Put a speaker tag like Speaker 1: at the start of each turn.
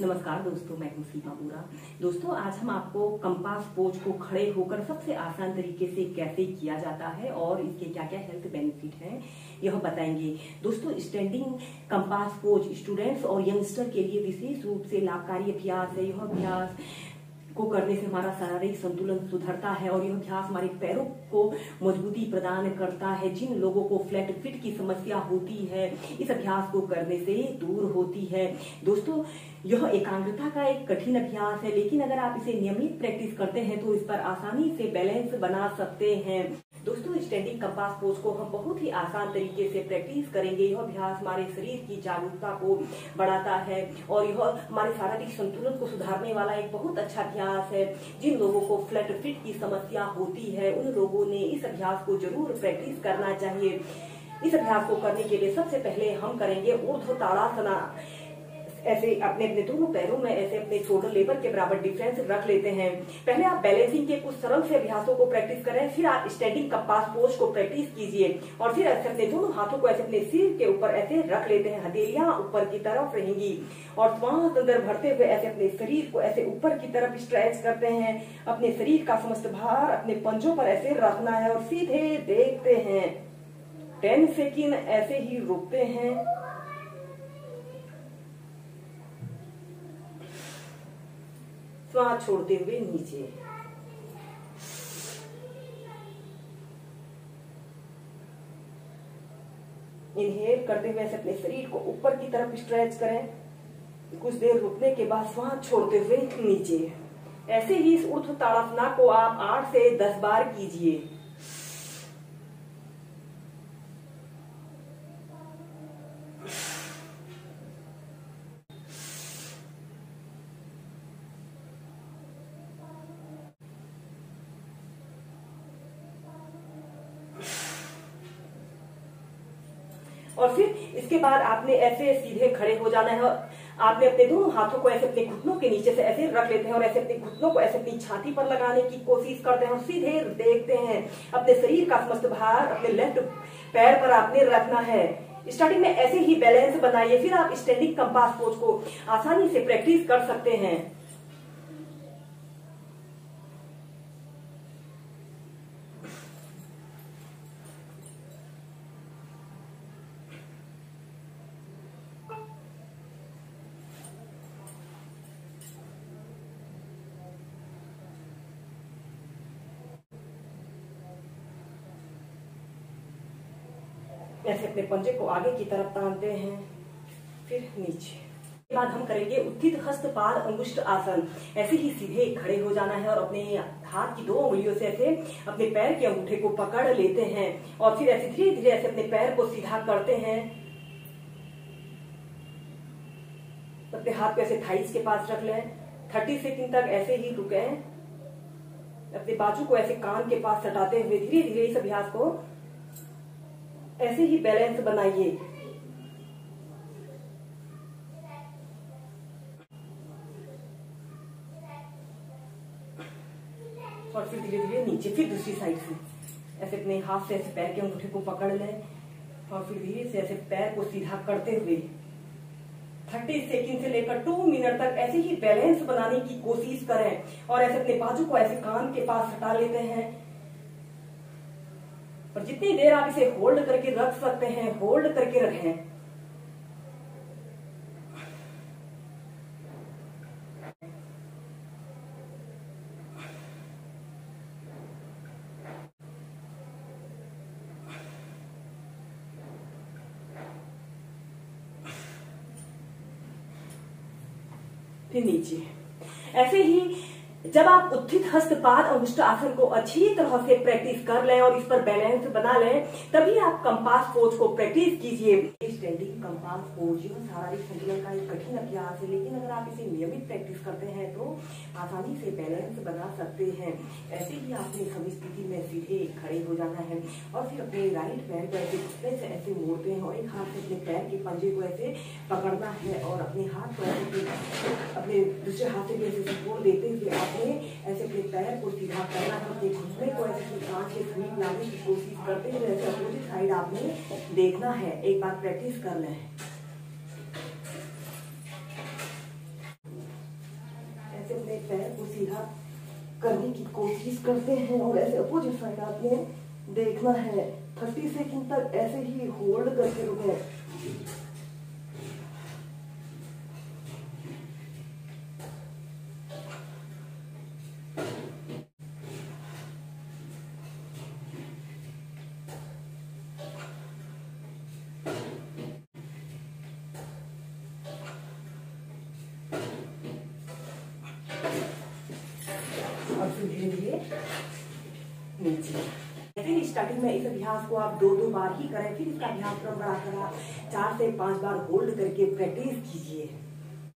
Speaker 1: नमस्कार दोस्तों, मैं हूं सीमा पूरा। दोस्तों, आज हम आपको कंपास पोज को खड़े होकर सबसे आसान तरीके से कैसे किया जाता है और इसके क्या क्या हेल्थ बेनिफिट हैं यह बताएंगे। दोस्तों, स्टैंडिंग कंपास पोज स्टूडेंट्स और यंगस्टर के लिए विशेष रूप से लाभकारी अभ्यास है। यह अभ्यास को करने से हमारा शारीरिक संतुलन सुधरता है और यह अभ्यास हमारे पैरों को मजबूती प्रदान करता है। जिन लोगों को फ्लैट फिट की समस्या होती है, इस अभ्यास को करने से दूर होती है। दोस्तों, यह एकाग्रता का एक कठिन अभ्यास है, लेकिन अगर आप इसे नियमित प्रैक्टिस करते हैं तो इस पर आसानी से बैलेंस बना सकते हैं। दोस्तों, स्टैंडिंग कंपास पोज को हम बहुत ही आसान तरीके से प्रैक्टिस करेंगे। यह अभ्यास हमारे शरीर की जागरूकता को बढ़ाता है और यह हमारे शारीरिक संतुलन को सुधारने वाला एक बहुत अच्छा अभ्यास है। जिन लोगों को फ्लैट फिट की समस्या होती है, उन लोगों ने इस अभ्यास को जरूर प्रैक्टिस करना चाहिए। इस अभ्यास को करने के लिए सबसे पहले हम करेंगे ऊर्ध्व ताड़ासना। ऐसे अपने अपने दोनों पैरों में ऐसे अपने शोल्डर लेवल के बराबर डिफरेंस रख लेते हैं। पहले आप बैलेंसिंग के कुछ सरल से अभ्यासों को प्रैक्टिस करें, फिर आप स्टैंडिंग कंपास पोज को प्रैक्टिस कीजिए और फिर ऐसे अपने दोनों हाथों को ऐसे अपने सिर के ऊपर ऐसे रख लेते हैं। हथेलियां ऊपर की तरफ रहेंगी और श्वास अंदर भरते हुए ऐसे अपने शरीर को ऐसे ऊपर की तरफ स्ट्रेच करते हैं। अपने शरीर का समस्त भार अपने पंजों पर ऐसे रखना है और सीधे देखते हैं। 10 सेकेंड ऐसे ही रुकते हैं। श्वास छोड़ते हुए नीचे। इनहेल करते हुए ऐसे अपने शरीर को ऊपर की तरफ स्ट्रेच करें। कुछ देर रुकने के बाद श्वास छोड़ते हुए नीचे। ऐसे ही इस ऊर्ध्व ताड़ासना को आप 8 से 10 बार कीजिए। और फिर इसके बाद आपने ऐसे सीधे खड़े हो जाना है। आपने अपने दोनों हाथों को ऐसे अपने घुटनों के नीचे से ऐसे रख लेते हैं और ऐसे अपने घुटनों को ऐसे अपनी छाती पर लगाने की कोशिश करते हैं और सीधे देखते हैं। अपने शरीर का समस्त भार अपने लेफ्ट पैर पर आपने रखना है। स्टार्टिंग में ऐसे ही बैलेंस बनाइए, फिर आप स्टैंडिंग कंपास पोज को आसानी से प्रैक्टिस कर सकते हैं। ऐसे अपने पंजे को आगे की तरफ तानते हैं, फिर नीचे। इसके बाद हम करेंगे उत्थित हस्त पाद अंगुष्ठ आसन। ऐसे ही सीधे खड़े हो जाना है और अपने हाथ की 2 उंगलियों से ऐसे अपने पैर के अंगूठे को पकड़ लेते हैं और फिर ऐसे धीरे धीरे ऐसे अपने पैर को सीधा करते हैं। अपने हाथ को ऐसे थाइस के पास रख लें। 30 सेकंड तक ऐसे ही रुकें। अपने बाजू को ऐसे कान के पास सटाते हुए धीरे धीरे इस अभ्यास को ऐसे ही बैलेंस बनाइए। और फिर धीरे धीरे नीचे। फिर दूसरी साइड से ऐसे अपने हाथ से ऐसे पैर के अंगूठे को पकड़ लें और फिर धीरे से ऐसे पैर को सीधा करते हुए 30 सेकंड से लेकर 2 मिनट तक ऐसे ही बैलेंस बनाने की कोशिश करें और ऐसे अपने बाजू को ऐसे कान के पास हटा लेते हैं। और जितनी देर आप इसे होल्ड करके रख सकते हैं, होल्ड करके रखें। फिर नीचे। ऐसे ही जब आप उत्थित हस्त पाद अंगुष्ठ आसन को अच्छी तरह से प्रैक्टिस कर लें और इस पर बैलेंस बना लें, तभी आप कंपास पोज को प्रैक्टिस कीजिए। स्टैंडिंग कंपास पोज यह शारीरिक संतुलन का एक कठिन अभ्यास है, लेकिन अगर आप इसे नियमित प्रैक्टिस करते हैं तो आसानी से बैलेंस बना सकते हैं। ऐसे ही आपने सभी स्थिति में सीधे खड़े हो जाना है और फिर अपने राइट पैर को ऐसे घुटने से ऐसे मोड़ते हैं और एक हाथ से अपने पैर के पंजे को ऐसे पकड़ना है और अपने हाथ को ऐसे अपने दूसरे हाथ से भी ऐसे सपोर्ट देते हुए आपने ऐसे अपने पैर को सीधा करना है। अपने घुटने को ऐसे कांच के समीप लाने की कोशिश करते हुए ऐसे अपोजिट साइड आपने देखना है। एक बार प्रैक्टिस कर लें। से अपने पैर को सीधा करने की कोशिश करते हैं और ऐसे अपोजिट साइड आते हैं। देखना है 30 सेकंड तक ऐसे ही होल्ड करके रुके। और फिर धीरे धीरे नीचे। फिर स्टार्टिंग में इस अभ्यास को आप 2-2 बार ही करें, फिर इसका अभ्यास क्रम बढ़ाकर आप 4 से 5 बार होल्ड करके प्रैक्टिस कीजिए।